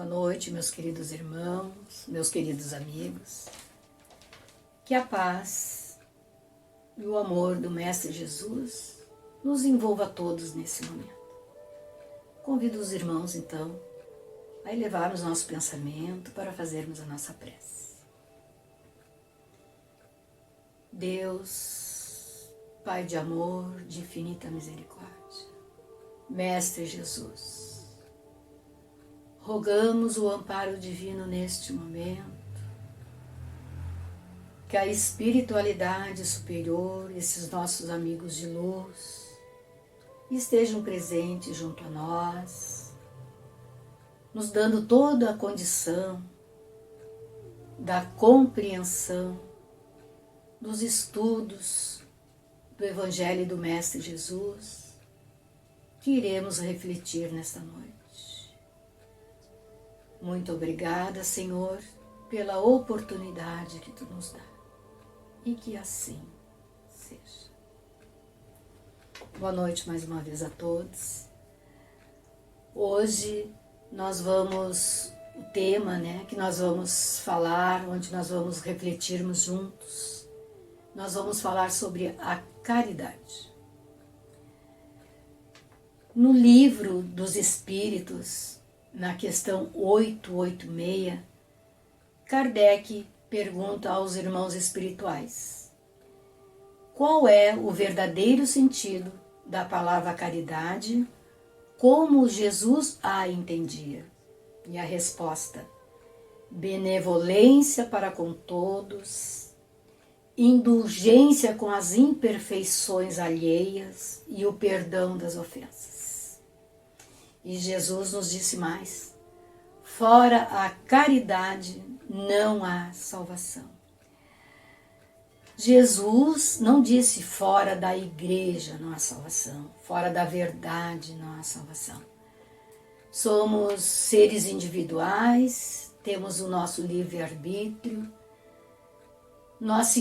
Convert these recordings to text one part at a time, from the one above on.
noite, meus queridos irmãos, meus queridos amigos. Que a paz e o amor do Mestre Jesus nos envolva a todos nesse momento. Convido os irmãos, então, a elevarmos nosso pensamento para fazermos a nossa prece. Deus, Pai de amor, de infinita misericórdia, Mestre Jesus, rogamos o amparo divino neste momento, que a espiritualidade superior, esses nossos amigos de luz, estejam presentes junto a nós, nos dando toda a condição da compreensão dos estudos do Evangelho do Mestre Jesus, que iremos refletir nesta noite. Muito obrigada, Senhor, pela oportunidade que Tu nos dá, e que assim seja. Boa noite mais uma vez a todos. Hoje nós vamos, o tema, que nós vamos falar, onde nós vamos refletirmos juntos, nós vamos falar sobre a caridade. No livro dos Espíritos, na questão 886, Kardec pergunta aos irmãos espirituais: qual é o verdadeiro sentido da palavra caridade, como Jesus a entendia? E a resposta: benevolência para com todos, indulgência com as imperfeições alheias e o perdão das ofensas. E Jesus nos disse mais: fora a caridade não há salvação. Jesus não disse fora da igreja não há salvação, fora da verdade não há salvação. Somos seres individuais, temos o nosso livre-arbítrio, nós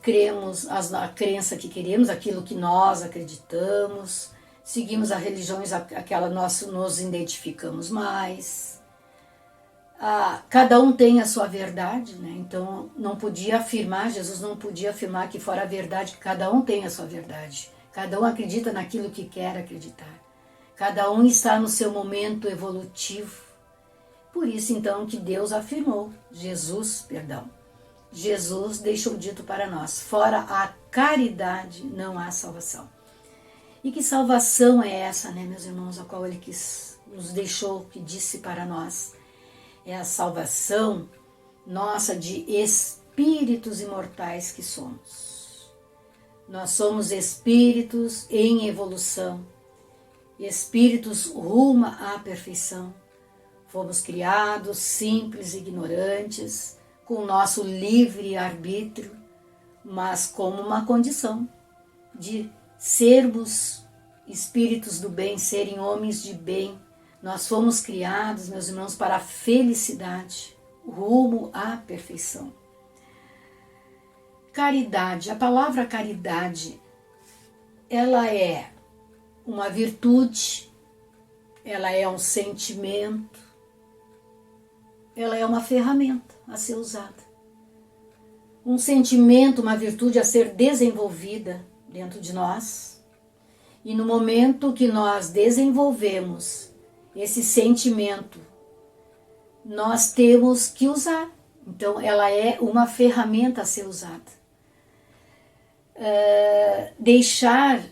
cremos a crença que queremos, aquilo que nós acreditamos, seguimos as religiões aquela nós nos identificamos mais. Cada um tem a sua verdade, Então não podia afirmar, Jesus não podia afirmar que fora a verdade, que cada um tem a sua verdade. Cada um acredita naquilo que quer acreditar. Cada um está no seu momento evolutivo. Por isso então que Deus afirmou, Jesus deixou dito para nós: fora a caridade não há salvação. E que salvação é essa, meus irmãos, a qual Ele nos deixou, que disse para nós? É a salvação nossa de espíritos imortais que somos. Nós somos espíritos em evolução, espíritos rumo à perfeição. Fomos criados simples, ignorantes, com o nosso livre arbítrio, mas como uma condição de sermos espíritos do bem, serem homens de bem. Nós fomos criados, meus irmãos, para a felicidade, rumo à perfeição. Caridade, a palavra caridade, ela é uma virtude, ela é um sentimento, ela é uma ferramenta a ser usada. Um sentimento, uma virtude a ser desenvolvida dentro de nós. E no momento que nós desenvolvemos esse sentimento, nós temos que usar. Então, ela é uma ferramenta a ser usada. Deixar,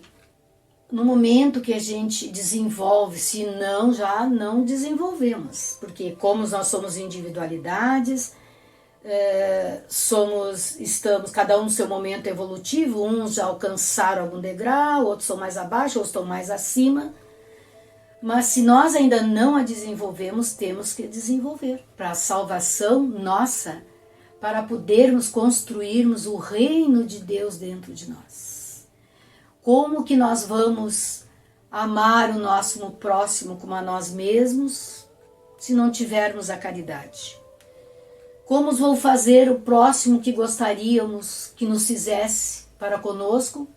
no momento que a gente desenvolve, se não, já não desenvolvemos. Porque como nós somos individualidades, estamos cada um no seu momento evolutivo, uns já alcançaram algum degrau, outros estão mais abaixo, outros estão mais acima. Mas se nós ainda não a desenvolvemos, temos que desenvolver para a salvação nossa, para podermos construirmos o reino de Deus dentro de nós. Como que nós vamos amar o nosso próximo como a nós mesmos, se não tivermos a caridade? Como vou fazer o próximo que gostaríamos que nos fizesse para conosco,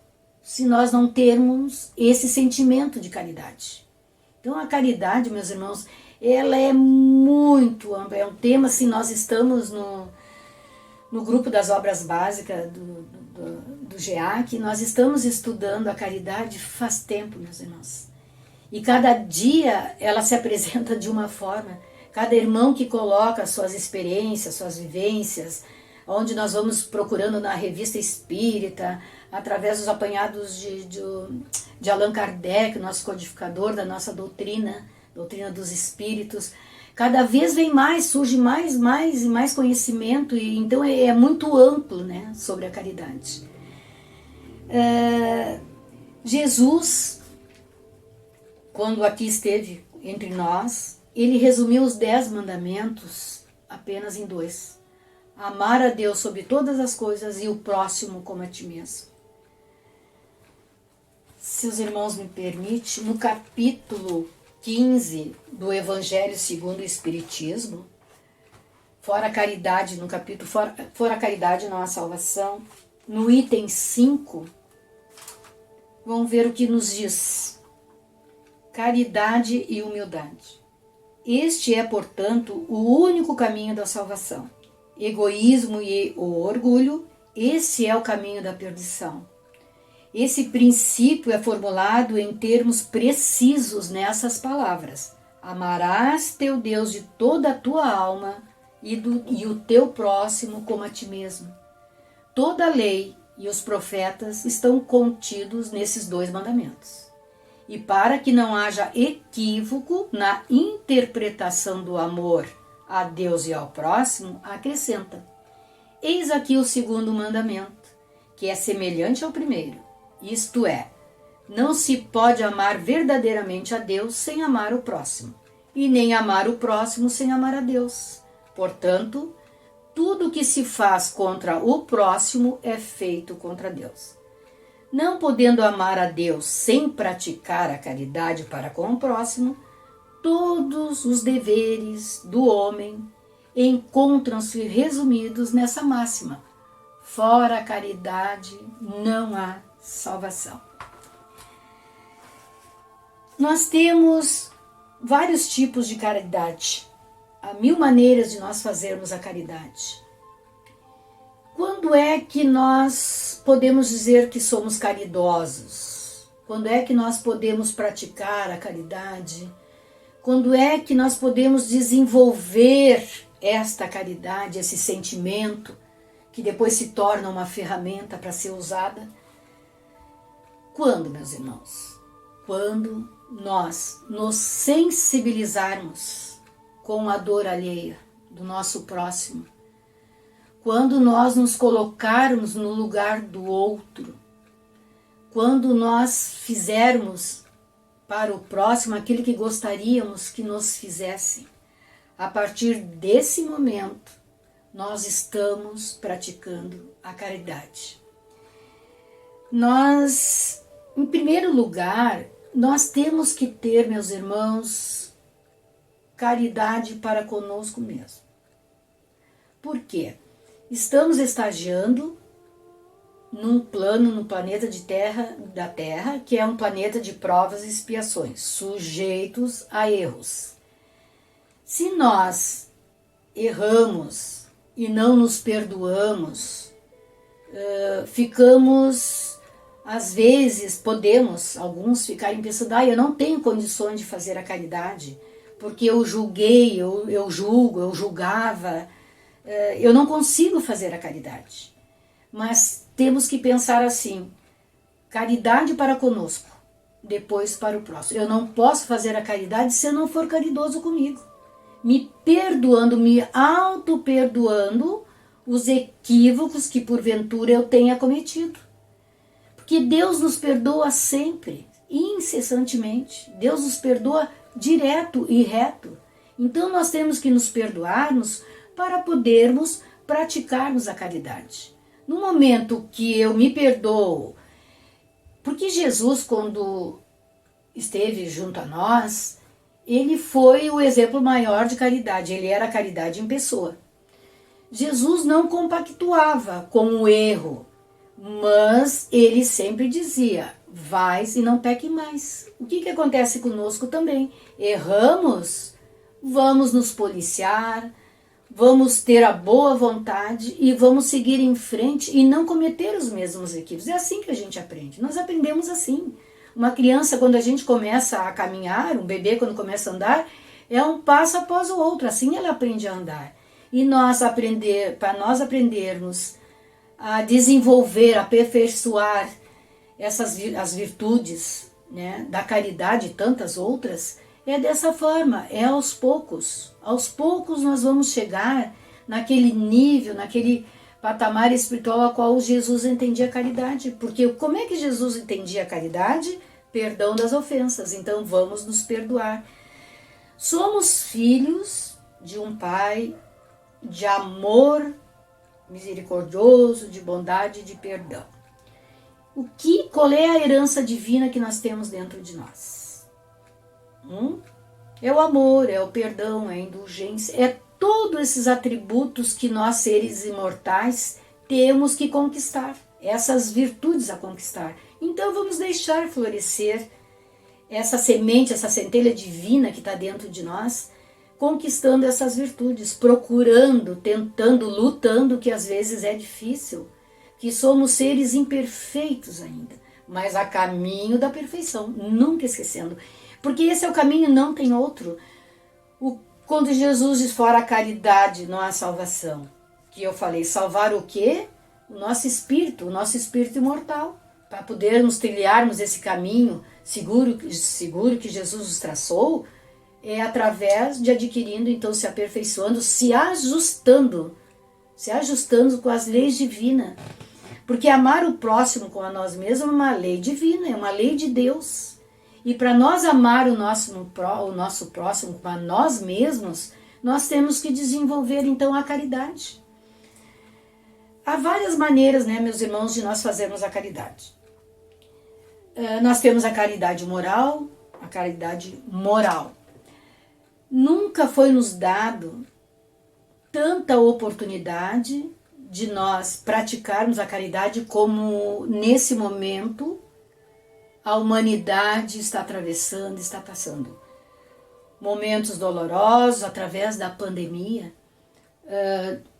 se nós não termos esse sentimento de caridade? Então a caridade, meus irmãos, ela é muito ampla, é um tema, assim, nós estamos no grupo das obras básicas do GEAC, nós estamos estudando a caridade faz tempo, meus irmãos. E cada dia ela se apresenta de uma forma, cada irmão que coloca suas experiências, suas vivências, onde nós vamos procurando na revista espírita, através dos apanhados de Allan Kardec, nosso codificador da nossa doutrina dos espíritos, cada vez vem mais, surge mais e mais conhecimento, e então é muito amplo, né, sobre a caridade. Jesus, quando aqui esteve entre nós, ele resumiu os 10 mandamentos apenas em 2. Amar a Deus sobre todas as coisas e o próximo como a ti mesmo. Se os irmãos me permitem, no capítulo 15 do Evangelho segundo o Espiritismo, fora a caridade, no capítulo fora a caridade não há salvação, no item 5, vamos ver o que nos diz. Caridade e humildade. Este é, portanto, o único caminho da salvação. Egoísmo e o orgulho, esse é o caminho da perdição. Esse princípio é formulado em termos precisos nessas palavras. Amarás teu Deus de toda a tua alma e o teu próximo como a ti mesmo. Toda a lei e os profetas estão contidos nesses 2 mandamentos. E para que não haja equívoco na interpretação do amor a Deus e ao próximo, acrescenta: eis aqui o 2º mandamento, que é semelhante ao primeiro. Isto é, não se pode amar verdadeiramente a Deus sem amar o próximo, e nem amar o próximo sem amar a Deus. Portanto, tudo que se faz contra o próximo é feito contra Deus. Não podendo amar a Deus sem praticar a caridade para com o próximo, todos os deveres do homem encontram-se resumidos nessa máxima: fora a caridade não há salvação. Nós temos vários tipos de caridade. Há 1000 maneiras de nós fazermos a caridade. Quando é que nós podemos dizer que somos caridosos? Quando é que nós podemos praticar a caridade? Quando é que nós podemos desenvolver esta caridade, esse sentimento, que depois se torna uma ferramenta para ser usada? Quando, meus irmãos? Quando nós nos sensibilizarmos com a dor alheia do nosso próximo, quando nós nos colocarmos no lugar do outro, quando nós fizermos para o próximo aquilo que gostaríamos que nos fizessem, a partir desse momento, nós estamos praticando a caridade. Nós, em primeiro lugar, nós temos que ter, meus irmãos, caridade para conosco mesmo. Por quê? Estamos estagiando num plano, no planeta da Terra, que é um planeta de provas e expiações, sujeitos a erros. Se nós erramos e não nos perdoamos, ficamos, às vezes, alguns ficarem pensando: eu não tenho condições de fazer a caridade, porque eu julguei, eu julgava, eu não consigo fazer a caridade. Mas temos que pensar assim: caridade para conosco, depois para o próximo. Eu não posso fazer a caridade se eu não for caridoso comigo, me perdoando, me auto-perdoando os equívocos que porventura eu tenha cometido. Porque Deus nos perdoa sempre, incessantemente. Deus nos perdoa direto e reto. Então nós temos que nos perdoarmos para podermos praticarmos a caridade. No momento que eu me perdoo, porque Jesus, quando esteve junto a nós, ele foi o exemplo maior de caridade, ele era a caridade em pessoa. Jesus não compactuava com o erro, mas ele sempre dizia: vais e não peque mais. O que acontece conosco também? Erramos, vamos nos policiar, vamos ter a boa vontade e vamos seguir em frente e não cometer os mesmos equívocos. É assim que a gente aprende. Nós aprendemos assim. Uma criança, quando a gente começa a caminhar, um bebê quando começa a andar, é um passo após o outro. Assim ela aprende a andar. E para nós aprendermos a desenvolver, a aperfeiçoar as virtudes, né, da caridade e tantas outras, é dessa forma, é aos poucos. Aos poucos nós vamos chegar naquele nível, naquele patamar espiritual a qual Jesus entendia a caridade. Porque como é que Jesus entendia a caridade? Perdão das ofensas. Então vamos nos perdoar. Somos filhos de um Pai de amor misericordioso, de bondade e de perdão. Qual é a herança divina que nós temos dentro de nós? É o amor, é o perdão, é a indulgência, é todos esses atributos que nós, seres imortais, temos que conquistar, essas virtudes a conquistar. Então vamos deixar florescer essa semente, essa centelha divina que está dentro de nós, conquistando essas virtudes, procurando, tentando, lutando, que às vezes é difícil, que somos seres imperfeitos ainda, mas a caminho da perfeição, nunca esquecendo. Porque esse é o caminho, não tem outro. Quando Jesus diz fora a caridade, não há salvação. Que eu falei, salvar o quê? O nosso espírito imortal. Para podermos trilharmos esse caminho seguro que Jesus nos traçou, é através de adquirindo, então se aperfeiçoando, se ajustando com as leis divinas. Porque amar o próximo como a nós mesmos é uma lei divina, é uma lei de Deus. E para nós amar o nosso próximo como a nós mesmos, nós temos que desenvolver então a caridade. Há várias maneiras, né, meus irmãos, de nós fazermos a caridade. Nós temos a caridade moral, a caridade moral. Nunca foi nos dado tanta oportunidade de nós praticarmos a caridade como nesse momento a humanidade está atravessando, está passando. Momentos dolorosos através da pandemia,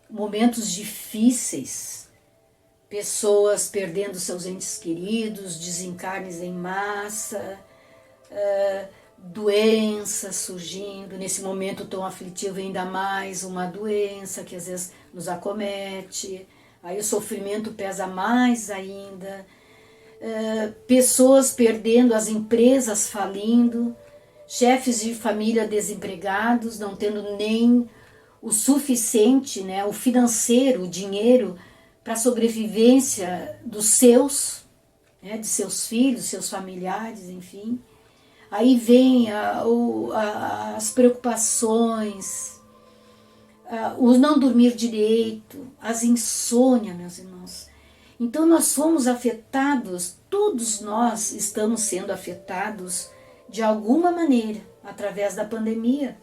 momentos difíceis, pessoas perdendo seus entes queridos, desencarnes em massa, doenças surgindo, nesse momento tão aflitivo ainda mais, uma doença que às vezes nos acomete, aí o sofrimento pesa mais ainda, pessoas perdendo, as empresas falindo, chefes de família desempregados, não tendo nem o suficiente, né, o financeiro, o dinheiro para a sobrevivência dos seus, né, de seus filhos, seus familiares, enfim. Aí vem as preocupações, o não dormir direito, as insônias, meus irmãos. Então nós somos afetados, todos nós estamos sendo afetados de alguma maneira, através da pandemia.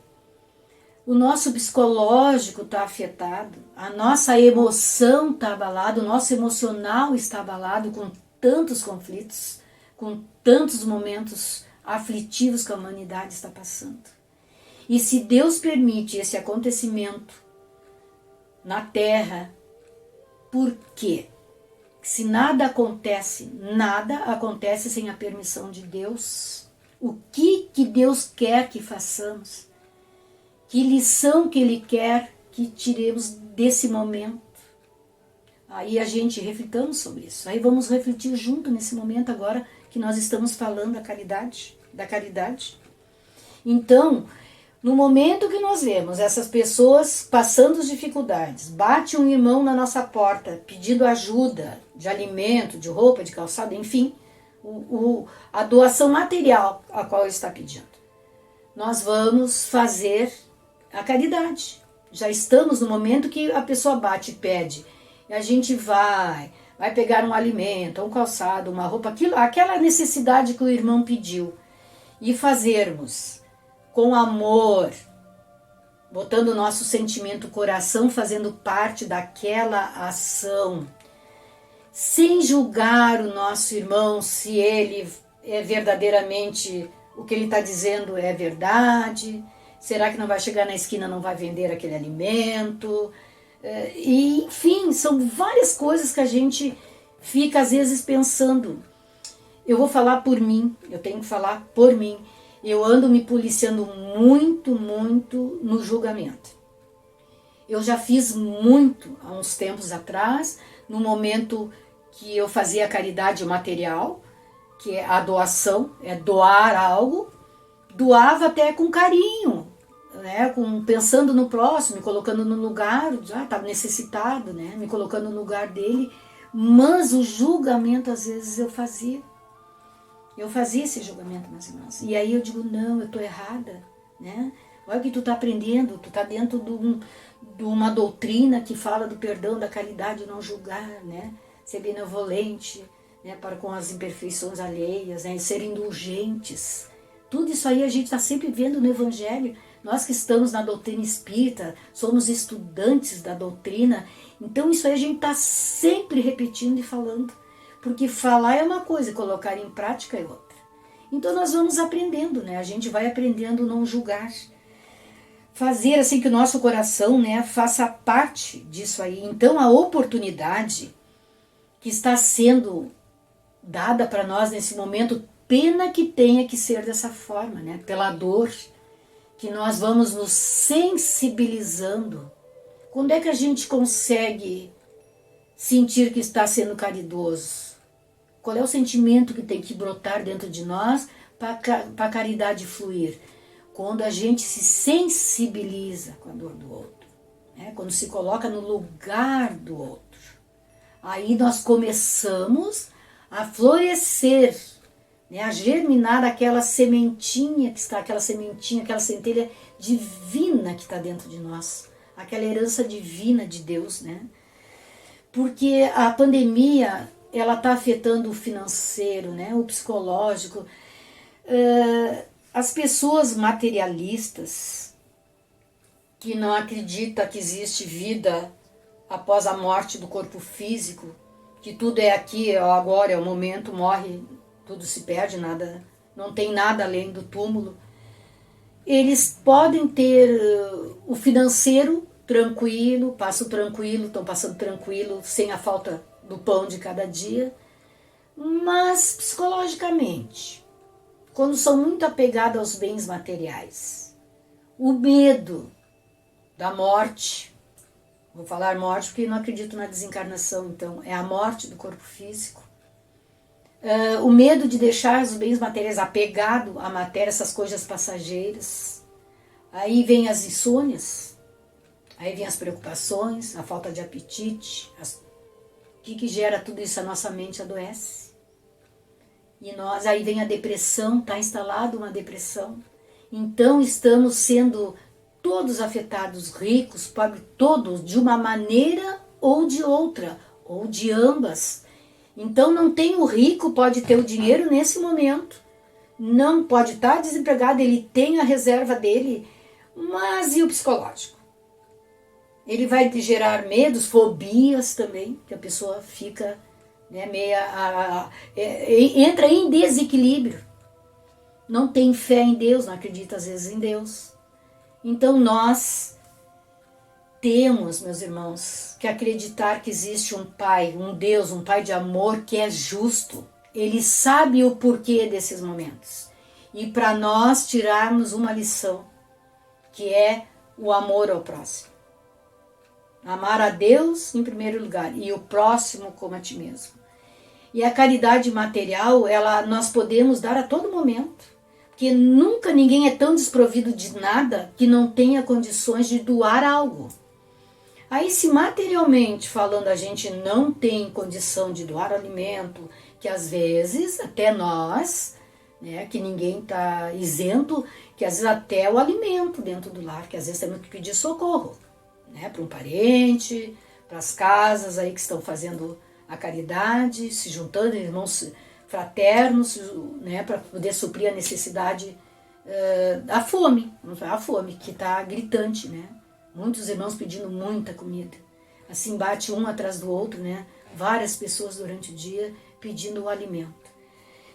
O nosso psicológico está afetado, a nossa emoção está abalada, o nosso emocional está abalado com tantos conflitos, com tantos momentos aflitivos que a humanidade está passando. E se Deus permite esse acontecimento na Terra, por quê? Se nada acontece sem a permissão de Deus. O que Deus quer que façamos? Que lição que Ele quer que tiremos desse momento? Aí a gente reflitamos sobre isso. Aí vamos refletir junto nesse momento agora que nós estamos falando da caridade. Então, no momento que nós vemos essas pessoas passando dificuldades, bate um irmão na nossa porta pedindo ajuda de alimento, de roupa, de calçado, enfim, a doação material a qual ele está pedindo. Nós vamos fazer a caridade. Já estamos no momento que a pessoa bate e pede. E a gente vai pegar um alimento, um calçado, uma roupa, aquela necessidade que o irmão pediu. E fazermos com amor, botando o nosso sentimento, o coração fazendo parte daquela ação, sem julgar o nosso irmão se ele é verdadeiramente, o que ele está dizendo é verdade, Será que não vai chegar na esquina, não vai vender aquele alimento? E, enfim, são várias coisas que a gente fica às vezes pensando. Eu vou falar por mim, eu tenho que falar por mim. Eu ando me policiando muito, muito no julgamento. Eu já fiz muito há uns tempos atrás, no momento que eu fazia caridade material, que é a doação, é doar algo, doava até com carinho, né? Pensando no próximo, me colocando no lugar, já estava necessitado, né? Me colocando no lugar dele, mas o julgamento às vezes eu fazia. Eu fazia esse julgamento, meus irmãos. E aí eu digo, não, eu estou errada, né? Olha o que tu está aprendendo, tu está dentro de uma doutrina que fala do perdão, da caridade, não julgar, né? Ser benevolente, né? Para com as imperfeições alheias, né? Ser indulgentes. Tudo isso aí a gente está sempre vendo no Evangelho. Nós que estamos na doutrina espírita, somos estudantes da doutrina, então isso aí a gente está sempre repetindo e falando. Porque falar é uma coisa, colocar em prática é outra. Então nós vamos aprendendo, né? A gente vai aprendendo a não julgar. Fazer assim que o nosso coração, né, faça parte disso aí. Então a oportunidade que está sendo dada para nós nesse momento, pena que tenha que ser dessa forma, né? Pela dor, que nós vamos nos sensibilizando. Quando é que a gente consegue sentir que está sendo caridoso? Qual é o sentimento que tem que brotar dentro de nós para a caridade fluir? Quando a gente se sensibiliza com a dor do outro, né? Quando se coloca no lugar do outro. Aí nós começamos a florescer, né? A germinar aquela sementinha que está, aquela centelha divina que está dentro de nós, aquela herança divina de Deus, né? Porque a pandemia, ela está afetando o financeiro, né? O psicológico. As pessoas materialistas que não acreditam que existe vida após a morte do corpo físico, que tudo é aqui, é agora, é o momento, morre, tudo se perde, nada, não tem nada além do túmulo. Eles podem ter o financeiro tranquilo, estão passando tranquilo, sem a falta do pão de cada dia, mas psicologicamente, quando são muito apegados aos bens materiais, o medo da morte, vou falar morte porque não acredito na desencarnação, então é a morte do corpo físico, o medo de deixar os bens materiais apegado à matéria, essas coisas passageiras, aí vem as insônias, aí vem as preocupações, a falta de apetite, o que gera tudo isso? A nossa mente adoece. E nós, aí vem a depressão, está instalada uma depressão. Então estamos sendo todos afetados, ricos, pobres, todos, de uma maneira ou de outra, ou de ambas. Então não tem o rico, pode ter o dinheiro nesse momento, não pode estar desempregado, ele tem a reserva dele, mas e o psicológico? Ele vai gerar medos, fobias também, que a pessoa fica, né, entra em desequilíbrio. Não tem fé em Deus, não acredita às vezes em Deus. Então nós temos, meus irmãos, que acreditar que existe um Pai, um Deus, um Pai de amor que é justo. Ele sabe o porquê desses momentos. E para nós tirarmos uma lição, que é o amor ao próximo. Amar a Deus em primeiro lugar e o próximo como a ti mesmo. E a caridade material, nós podemos dar a todo momento. Porque nunca ninguém é tão desprovido de nada que não tenha condições de doar algo. Aí se materialmente falando a gente não tem condição de doar alimento, que às vezes até nós, né, que ninguém está isento, que às vezes até o alimento dentro do lar, que às vezes temos que pedir socorro, né, para um parente, para as casas aí que estão fazendo a caridade, se juntando, irmãos fraternos, né, para poder suprir a necessidade da fome, a fome que está gritante, né? Muitos irmãos pedindo muita comida, assim bate um atrás do outro, né? Várias pessoas durante o dia pedindo o alimento.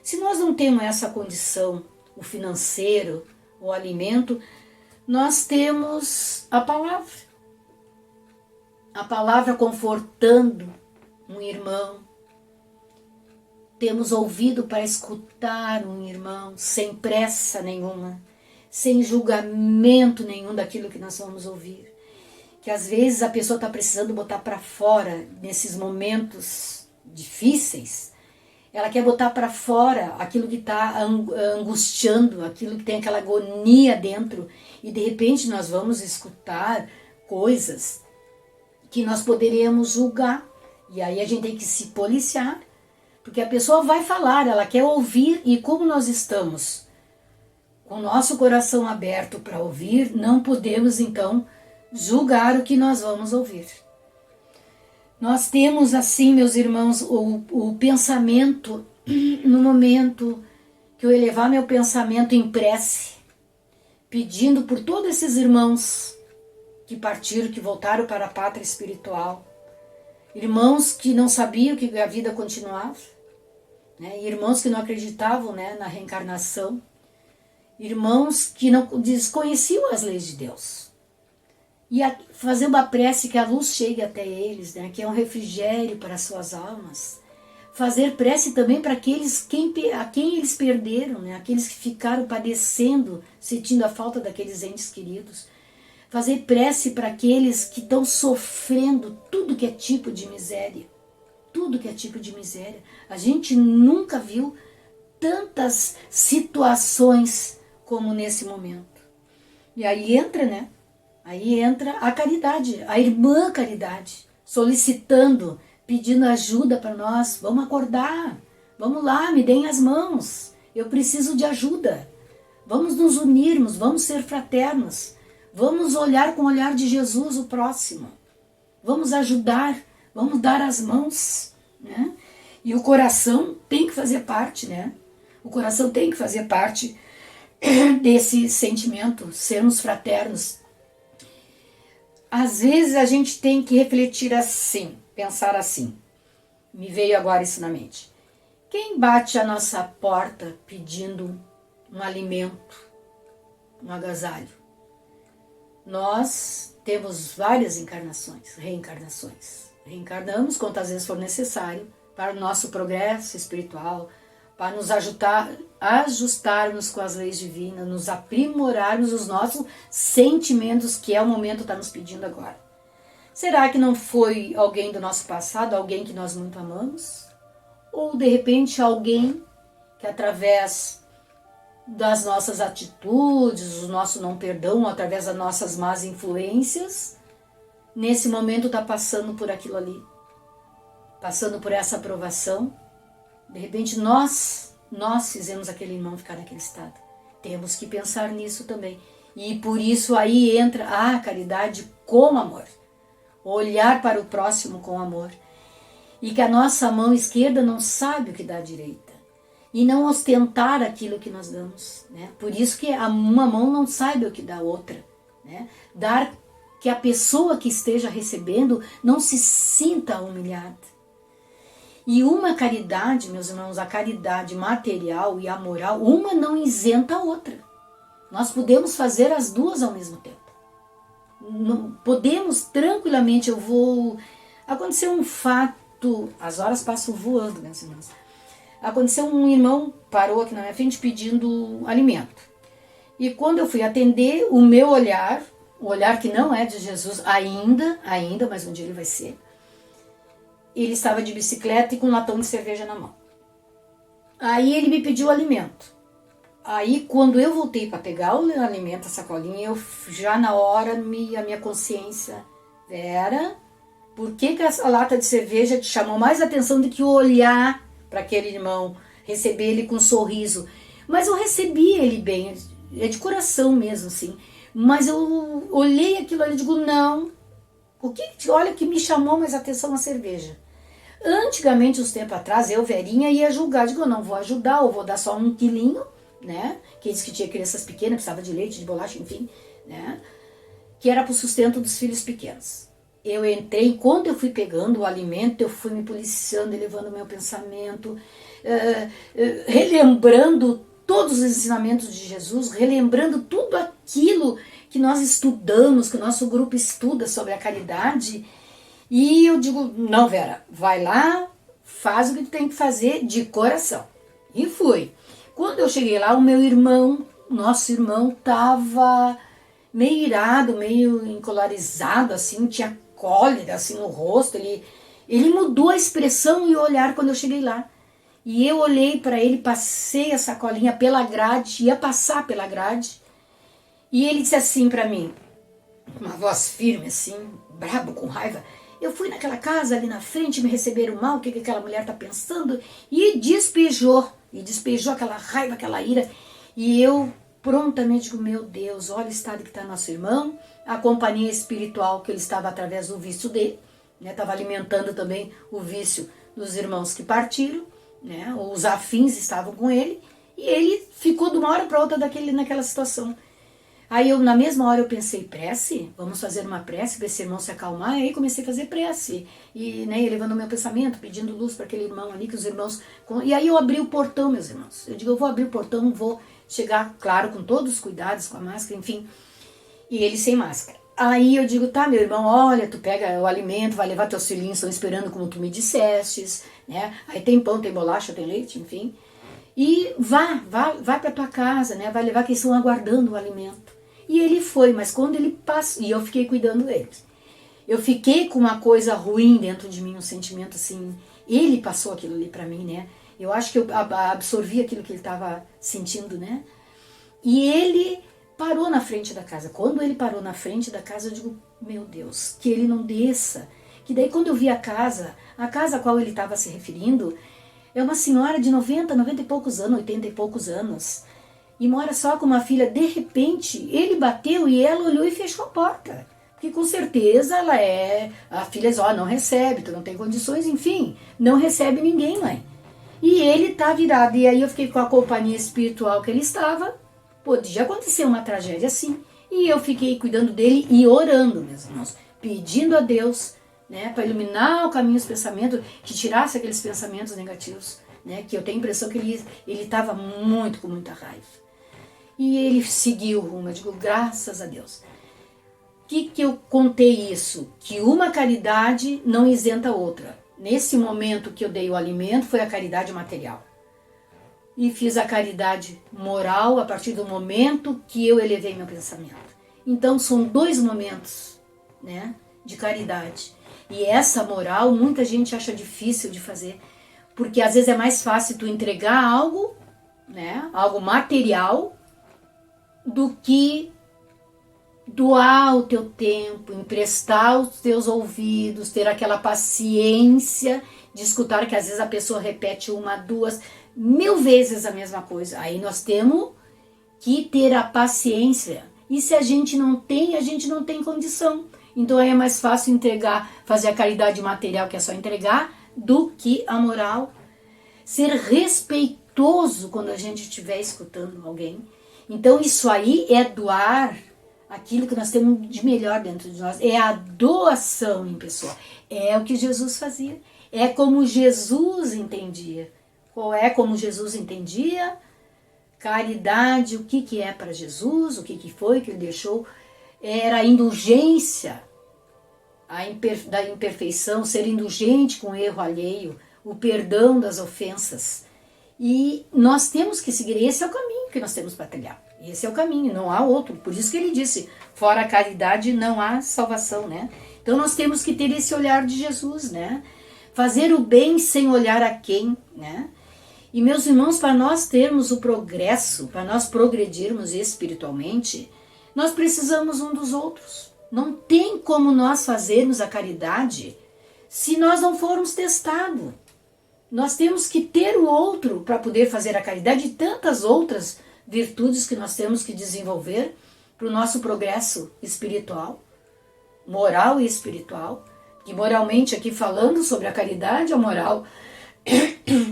Se nós não temos essa condição, o financeiro, o alimento, nós temos a palavra confortando um irmão, temos ouvido para escutar um irmão sem pressa nenhuma, sem julgamento nenhum daquilo que nós vamos ouvir. Que às vezes a pessoa está precisando botar para fora nesses momentos difíceis, ela quer botar para fora aquilo que está angustiando, aquilo que tem aquela agonia dentro, e de repente nós vamos escutar coisas que nós poderíamos julgar, e aí a gente tem que se policiar, porque a pessoa vai falar, ela quer ouvir, e como nós estamos com o nosso coração aberto para ouvir, não podemos então julgar o que nós vamos ouvir. Nós temos assim, meus irmãos, o pensamento, no momento que eu elevar meu pensamento em prece, pedindo por todos esses irmãos que partiram, que voltaram para a pátria espiritual, irmãos que não sabiam que a vida continuava, né? Irmãos que não acreditavam, né, na reencarnação, irmãos que não desconheciam as leis de Deus. E fazer uma prece que a luz chegue até eles, né? Que é um refrigério para as suas almas. Fazer prece também para aqueles a quem eles perderam, né? Aqueles que ficaram padecendo, sentindo a falta daqueles entes queridos. Fazer prece para aqueles que estão sofrendo tudo que é tipo de miséria. Tudo que é tipo de miséria. A gente nunca viu tantas situações como nesse momento. E aí entra, né? Aí entra a caridade, a irmã caridade, solicitando, pedindo ajuda para nós. Vamos acordar, vamos lá, me deem as mãos, eu preciso de ajuda. Vamos nos unirmos, vamos ser fraternos, vamos olhar com o olhar de Jesus o próximo. Vamos ajudar, vamos dar as mãos, né? E o coração tem que fazer parte, né? O coração tem que fazer parte desse sentimento, sermos fraternos. Às vezes a gente tem que refletir assim, pensar assim. Me veio agora isso na mente. Quem bate a nossa porta pedindo um alimento, um agasalho? Nós temos várias reencarnações. Reencarnamos quantas vezes for necessário para o nosso progresso espiritual, para nos ajustarmos com as leis divinas, nos aprimorarmos os nossos sentimentos, que é o momento que está nos pedindo agora. Será que não foi alguém do nosso passado, alguém que nós muito amamos? Ou de repente alguém que através das nossas atitudes, o nosso não perdão, através das nossas más influências, nesse momento está passando por aquilo ali, passando por essa aprovação? De repente nós fizemos aquele irmão ficar naquele estado. Temos que pensar nisso também. E por isso aí entra a caridade com amor. Olhar para o próximo com amor. E que a nossa mão esquerda não sabe o que dá a direita. E não ostentar aquilo que nós damos, né? Por isso que uma mão não sabe o que dá a outra, né? Dar que a pessoa que esteja recebendo não se sinta humilhada. E uma caridade, meus irmãos, a caridade material e a moral, uma não isenta a outra. Nós podemos fazer as duas ao mesmo tempo. Podemos tranquilamente, aconteceu um fato, as horas passam voando, meus irmãos. Aconteceu um irmão, parou aqui na minha frente pedindo alimento. E quando eu fui atender, o meu olhar, o olhar que não é de Jesus ainda, mas um dia ele vai ser, ele estava de bicicleta e com um latão de cerveja na mão. Aí ele me pediu alimento. Aí quando eu voltei para pegar o alimento, a sacolinha, eu já na hora a minha consciência, Vera, por que essa lata de cerveja te chamou mais atenção do que olhar para aquele irmão, receber ele com um sorriso? Mas eu recebi ele bem, é de coração mesmo, assim. Mas eu olhei aquilo ali e digo, não, olha que me chamou mais atenção a cerveja. Antigamente, uns tempos atrás, eu, Verinha, ia julgar. Digo, eu não vou ajudar, eu vou dar só 1 quilinho, né? Que disse que tinha crianças pequenas, precisava de leite, de bolacha, enfim, né? Que era para o sustento dos filhos pequenos. Eu entrei, quando eu fui pegando o alimento, eu fui me policiando, elevando o meu pensamento, relembrando todos os ensinamentos de Jesus, relembrando tudo aquilo que nós estudamos, que o nosso grupo estuda sobre a caridade. E eu digo, não, Vera, vai lá, faz o que tu tem que fazer de coração. E fui. Quando eu cheguei lá, o meu irmão, nosso irmão, estava meio irado, meio encolarizado, assim, tinha cólera assim no rosto. Ele mudou a expressão e o olhar quando eu cheguei lá. E eu olhei para ele, passei a sacolinha pela grade, ia passar pela grade. E ele disse assim para mim, uma voz firme assim, brabo, com raiva: eu fui naquela casa ali na frente, me receberam mal, o que aquela mulher tá pensando? E despejou aquela raiva, aquela ira. E eu prontamente digo, meu Deus, olha o estado que está nosso irmão, a companhia espiritual que ele estava através do vício dele, né, estava alimentando também o vício dos irmãos que partiram, né, os afins estavam com ele, e ele ficou de uma hora para outra naquela situação. Aí na mesma hora eu pensei, prece? Vamos fazer uma prece para esse irmão se acalmar. Aí comecei a fazer prece, e né, elevando o meu pensamento, pedindo luz para aquele irmão ali, que os irmãos... E aí eu abri o portão, meus irmãos. Eu digo, eu vou abrir o portão, vou chegar, claro, com todos os cuidados, com a máscara, enfim. E ele sem máscara. Aí eu digo, tá, meu irmão, olha, tu pega o alimento, vai levar teus filhinhos, estão esperando como tu me dissestes, né? Aí tem pão, tem bolacha, tem leite, enfim. E vai para tua casa, né? Vai levar que eles estão aguardando o alimento. E ele foi, mas quando ele passou, e eu fiquei cuidando deles. Eu fiquei com uma coisa ruim dentro de mim, um sentimento assim, ele passou aquilo ali para mim, né? Eu acho que eu absorvi aquilo que ele estava sentindo, né? E ele parou na frente da casa. Quando ele parou na frente da casa, eu digo, meu Deus, que ele não desça. Que daí quando eu vi a casa a qual ele estava se referindo, é uma senhora de 90 e poucos anos, 80 e poucos anos. E mora só com uma filha. De repente, ele bateu e ela olhou e fechou a porta. Porque com certeza ela a filha diz, não recebe, tu não tem condições, enfim, não recebe ninguém, mãe. E ele tá virado. E aí eu fiquei com a companhia espiritual que ele estava. Podia acontecer uma tragédia assim. E eu fiquei cuidando dele e orando, meus irmãos, pedindo a Deus, né, para iluminar o caminho dos pensamentos, que tirasse aqueles pensamentos negativos, né, que eu tenho a impressão que ele estava com muita raiva. E ele seguiu o rumo. Eu digo, graças a Deus. Que eu contei isso? Que uma caridade não isenta a outra. Nesse momento que eu dei o alimento, foi a caridade material. E fiz a caridade moral a partir do momento que eu elevei meu pensamento. Então são dois momentos, né, de caridade. E essa moral, muita gente acha difícil de fazer, porque às vezes é mais fácil tu entregar algo, né, algo material, do que doar o teu tempo, emprestar os teus ouvidos, ter aquela paciência de escutar, que às vezes a pessoa repete 1, 2, 1000 vezes a mesma coisa. Aí nós temos que ter a paciência. E se a gente não tem condição. Então aí é mais fácil entregar, fazer a caridade material, que é só entregar, do que a moral. Ser respeitoso quando a gente estiver escutando alguém. Então isso aí é doar aquilo que nós temos de melhor dentro de nós. É a doação em pessoa. É o que Jesus fazia. É como Jesus entendia. Qual é como Jesus entendia? Caridade, o que é para Jesus, o que foi que ele deixou? Era a indulgência da imperfeição, ser indulgente com o erro alheio, o perdão das ofensas. E nós temos que seguir, esse é o caminho que nós temos para trilhar. Esse é o caminho, não há outro. Por isso que ele disse, fora a caridade não há salvação, né? Então nós temos que ter esse olhar de Jesus, né? Fazer o bem sem olhar a quem, né? E meus irmãos, para nós termos o progresso, para nós progredirmos espiritualmente, nós precisamos um dos outros. Não tem como nós fazermos a caridade se nós não formos testados. Nós temos que ter o outro para poder fazer a caridade e tantas outras virtudes que nós temos que desenvolver para o nosso progresso espiritual, moral e espiritual. E moralmente aqui falando sobre a caridade, a moral,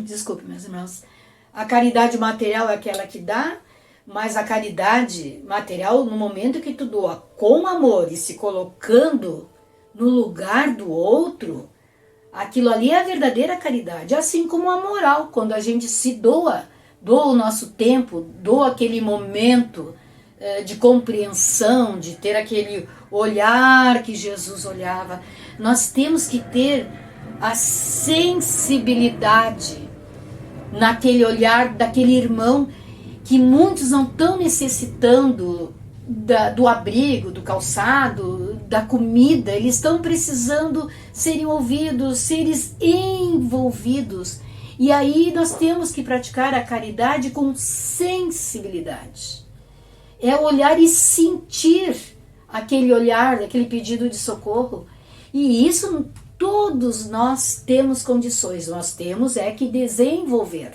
desculpe meus irmãos, a caridade material é aquela que dá, mas a caridade material, no momento que tu doa com amor e se colocando no lugar do outro, aquilo ali é a verdadeira caridade. Assim como a moral, quando a gente se doa o nosso tempo, doa aquele momento de compreensão, de ter aquele olhar que Jesus olhava. Nós temos que ter a sensibilidade naquele olhar daquele irmão que muitos não estão necessitando do abrigo, do calçado, da comida. Eles estão precisando serem ouvidos, serem envolvidos. E aí nós temos que praticar a caridade com sensibilidade. É olhar e sentir aquele olhar, aquele pedido de socorro. E isso todos nós temos condições, nós temos que desenvolver.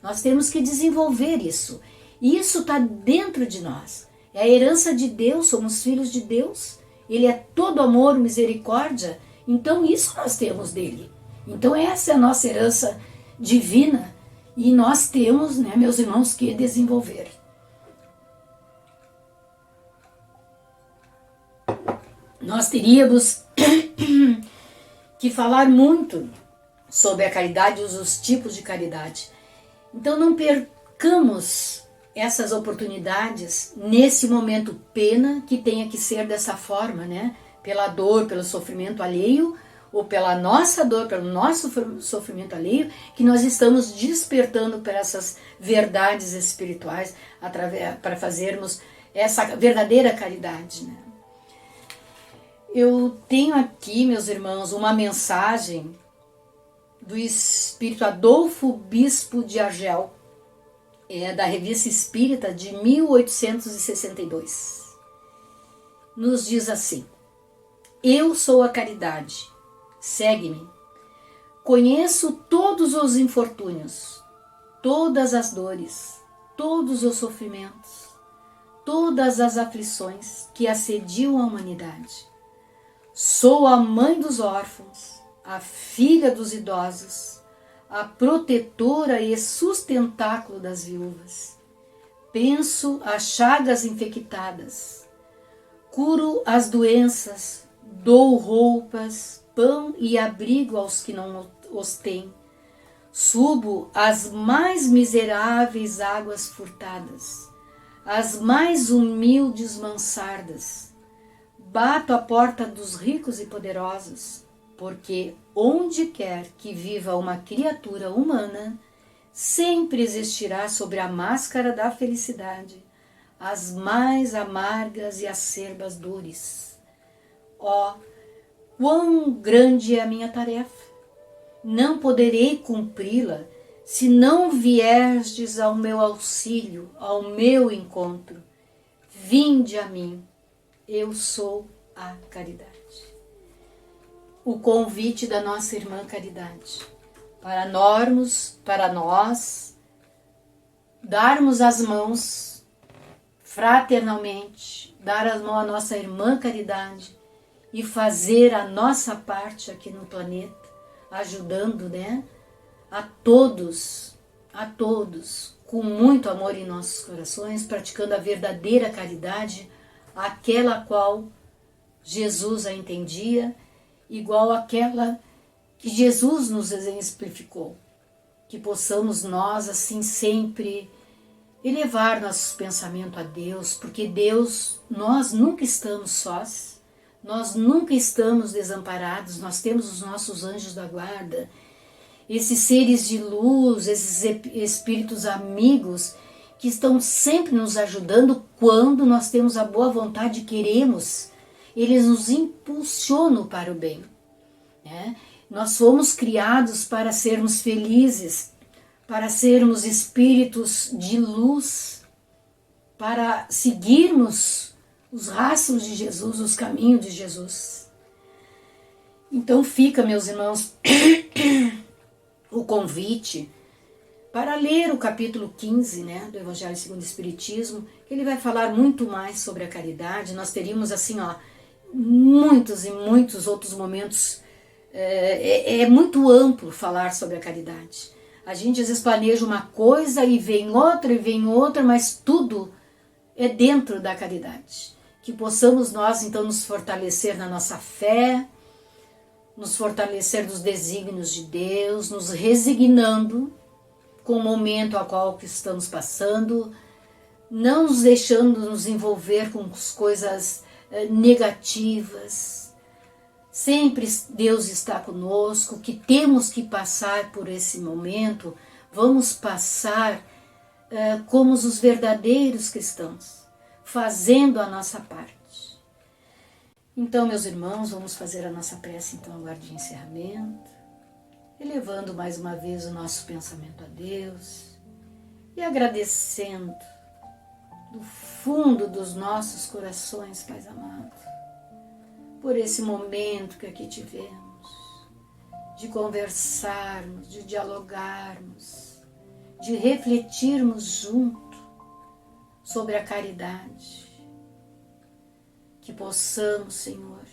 Nós temos que desenvolver isso. Isso está dentro de nós. É a herança de Deus, somos filhos de Deus. Ele é todo amor, misericórdia. Então isso nós temos dele. Então essa é a nossa herança divina. E nós temos, né, meus irmãos, que desenvolver. Nós teríamos que falar muito sobre a caridade e os tipos de caridade. Então não percamos essas oportunidades nesse momento, pena que tenha que ser dessa forma, né? Pela dor, pelo sofrimento alheio, ou pela nossa dor, pelo nosso sofrimento alheio, que nós estamos despertando para essas verdades espirituais para fazermos essa verdadeira caridade, né? Eu tenho aqui, meus irmãos, uma mensagem do Espírito Adolfo Bispo de Argel, da Revista Espírita de 1862. Nos diz assim: eu sou a caridade, segue-me. Conheço todos os infortúnios, todas as dores, todos os sofrimentos, todas as aflições que assediam a humanidade. Sou a mãe dos órfãos, a filha dos idosos, a protetora e sustentáculo das viúvas. Penso as chagas infectadas, curo as doenças, dou roupas, pão e abrigo aos que não os têm. Subo as mais miseráveis águas furtadas, as mais humildes mansardas. Bato a porta dos ricos e poderosos, porque onde quer que viva uma criatura humana, sempre existirá sobre a máscara da felicidade as mais amargas e acerbas dores. Ó, quão grande é a minha tarefa! Não poderei cumpri-la se não vierdes ao meu auxílio, ao meu encontro. Vinde a mim. Eu sou a caridade. O convite da nossa irmã Caridade para nós darmos as mãos fraternalmente, dar as mãos à nossa irmã Caridade e fazer a nossa parte aqui no planeta, ajudando, né, a todos, com muito amor em nossos corações, praticando a verdadeira caridade, aquela qual Jesus a entendia, igual àquela que Jesus nos exemplificou. Que possamos nós, assim, sempre elevar nossos pensamentos a Deus, porque Deus, nós nunca estamos sós, nós nunca estamos desamparados, nós temos os nossos anjos da guarda, esses seres de luz, esses espíritos amigos, que estão sempre nos ajudando quando nós temos a boa vontade e queremos. Eles nos impulsionam para o bem, né? Nós fomos criados para sermos felizes, para sermos espíritos de luz, para seguirmos os rastros de Jesus, os caminhos de Jesus. Então fica, meus irmãos, o convite para ler o capítulo 15, né, do Evangelho segundo o Espiritismo, que ele vai falar muito mais sobre a caridade. Nós teríamos assim, muitos e muitos outros momentos. É muito amplo falar sobre a caridade. A gente às vezes planeja uma coisa e vem outra, mas tudo é dentro da caridade. Que possamos nós então nos fortalecer na nossa fé, nos fortalecer nos desígnios de Deus, nos resignando com o momento ao qual que estamos passando, não nos deixando nos envolver com coisas negativas. Sempre Deus está conosco, que temos que passar por esse momento, vamos passar como os verdadeiros cristãos, fazendo a nossa parte. Então, meus irmãos, vamos fazer a nossa prece então agora de encerramento, elevando mais uma vez o nosso pensamento a Deus e agradecendo do fundo dos nossos corações, Pai amado, por esse momento que aqui tivemos, de conversarmos, de dialogarmos, de refletirmos junto sobre a caridade. Que possamos, Senhor,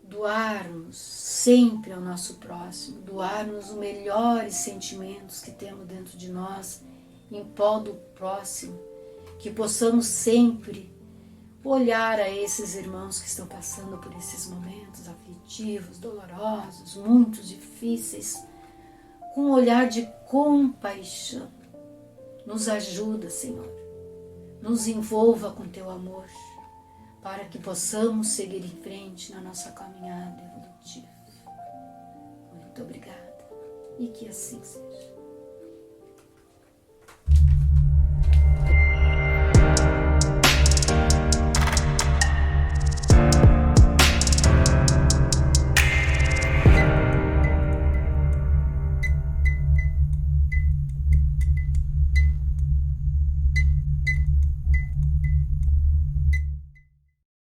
doar-nos sempre ao nosso próximo, doar-nos os melhores sentimentos que temos dentro de nós em prol do próximo, que possamos sempre olhar a esses irmãos que estão passando por esses momentos aflitivos, dolorosos, muito difíceis, com um olhar de compaixão. Nos ajuda, Senhor, nos envolva com teu amor, para que possamos seguir em frente na nossa caminhada evolutiva. Muito obrigada e que assim seja.